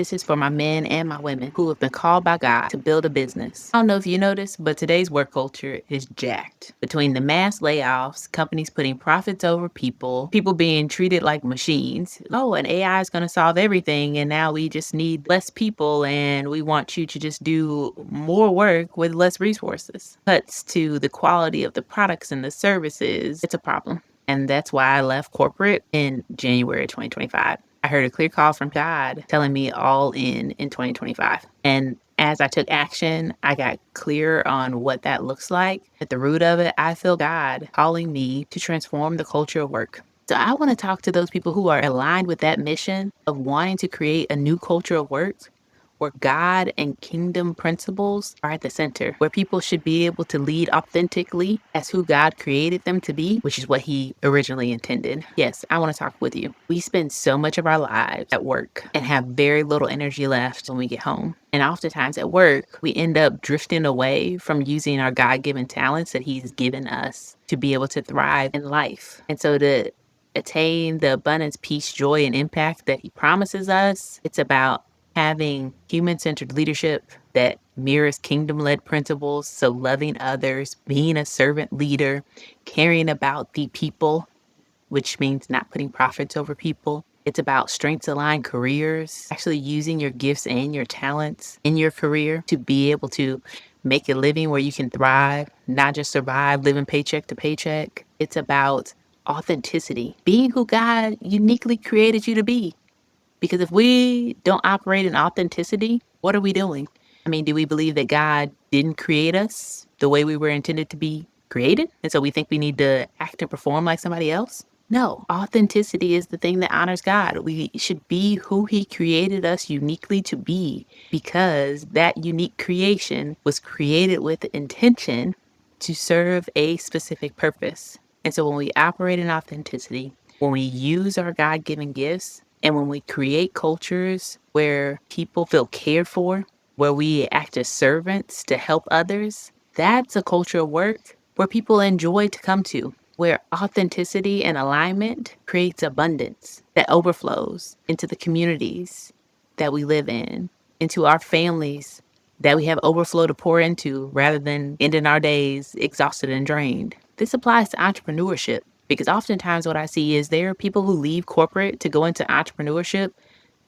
This is for my men and my women who have been called by God to build a business. I don't know if you noticed, but today's work culture is jacked. Between the mass layoffs, companies putting profits over people, people being treated like machines. Oh, and AI is going to solve everything, and now we just need less people, and we want you to just do more work with less resources. Cuts to the quality of the products and the services. It's a problem. And that's why I left corporate in January 2025. I heard a clear call from God telling me all in 2025. And as I took action, I got clear on what that looks like. At the root of it, I feel God calling me to transform the culture of work. So I want to talk to those people who are aligned with that mission of wanting to create a new culture of work where God and kingdom principles are at the center, where people should be able to lead authentically as who God created them to be, which is what He originally intended. Yes, I want to talk with you. We spend so much of our lives at work and have very little energy left when we get home. And oftentimes at work, we end up drifting away from using our God-given talents that He's given us to be able to thrive in life. And so to attain the abundance, peace, joy, and impact that He promises us, it's about having human-centered leadership that mirrors kingdom-led principles. So loving others, being a servant leader, caring about the people, which means not putting profits over people. It's about strengths-aligned careers, actually using your gifts and your talents in your career to be able to make a living where you can thrive, not just survive, living paycheck to paycheck. It's about authenticity, being who God uniquely created you to be. Because if we don't operate in authenticity, what are we doing? I mean, do we believe that God didn't create us the way we were intended to be created? And so we think we need to act and perform like somebody else? No, authenticity is the thing that honors God. We should be who He created us uniquely to be because that unique creation was created with intention to serve a specific purpose. And so when we operate in authenticity, when we use our God-given gifts, and when we create cultures where people feel cared for, where we act as servants to help others, that's a culture of work where people enjoy to come to, where authenticity and alignment creates abundance that overflows into the communities that we live in, into our families that we have overflow to pour into rather than ending our days exhausted and drained. This applies to entrepreneurship because oftentimes what I see is there are people who leave corporate to go into entrepreneurship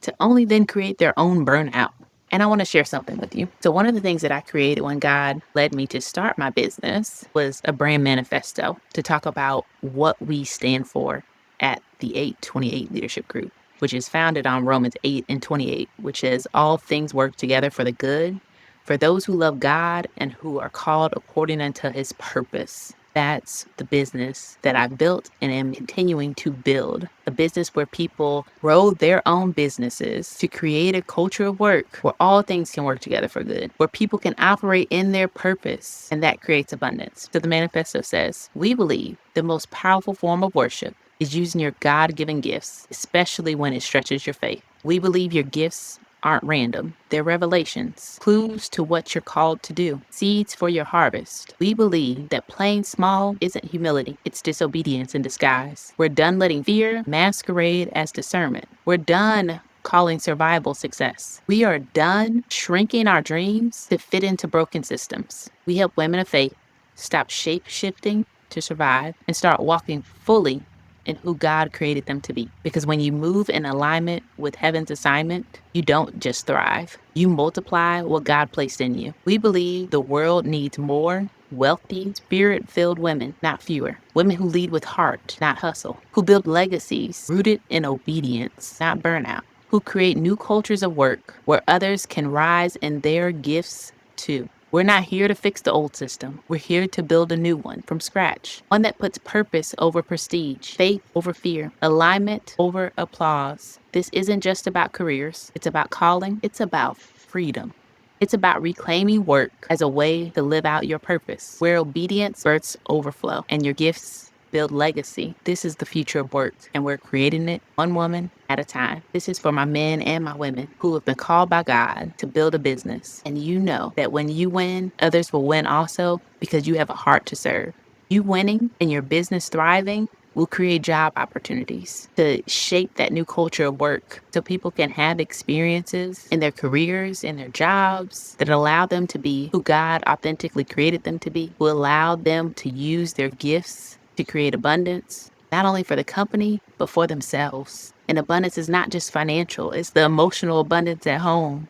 to only then create their own burnout. And I want to share something with you. So one of the things that I created when God led me to start my business was a brand manifesto to talk about what we stand for at the 828 Leadership Group, which is founded on Romans 8:28, which says, all things work together for the good, for those who love God and who are called according unto His purpose. That's the business that I built and am continuing to build. A business where people grow their own businesses to create a culture of work where all things can work together for good, where people can operate in their purpose, and that creates abundance. So the manifesto says, we believe the most powerful form of worship is using your God-given gifts, especially when it stretches your faith. We believe your gifts aren't random. They're revelations, clues to what you're called to do, seeds for your harvest. We believe that playing small isn't humility, it's disobedience in disguise. We're done letting fear masquerade as discernment. We're done calling survival success. We are done shrinking our dreams to fit into broken systems. We help women of faith stop shape-shifting to survive and start walking fully in who God created them to be. Because when you move in alignment with heaven's assignment, you don't just thrive. You multiply what God placed in you. We believe the world needs more wealthy, spirit-filled women, not fewer. Women who lead with heart, not hustle. Who build legacies rooted in obedience, not burnout. Who create new cultures of work where others can rise in their gifts too. We're not here to fix the old system. We're here to build a new one from scratch. One that puts purpose over prestige, faith over fear, alignment over applause. This isn't just about careers. It's about calling. It's about freedom. It's about reclaiming work as a way to live out your purpose, where obedience births overflow and your gifts build legacy. This is the future of work, and we're creating it one woman at a time. This is for my men and my women who have been called by God to build a business. And you know that when you win, others will win also because you have a heart to serve. You winning and your business thriving will create job opportunities to shape that new culture of work so people can have experiences in their careers, in their jobs that allow them to be who God authentically created them to be, will allow them to use their gifts to create abundance, not only for the company, but for themselves. And abundance is not just financial, it's the emotional abundance at home,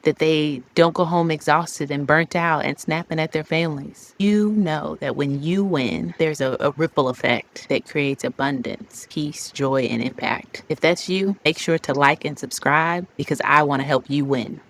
that they don't go home exhausted and burnt out and snapping at their families. You know that when you win, there's a ripple effect that creates abundance, peace, joy, and impact. If that's you, make sure to like and subscribe because I want to help you win.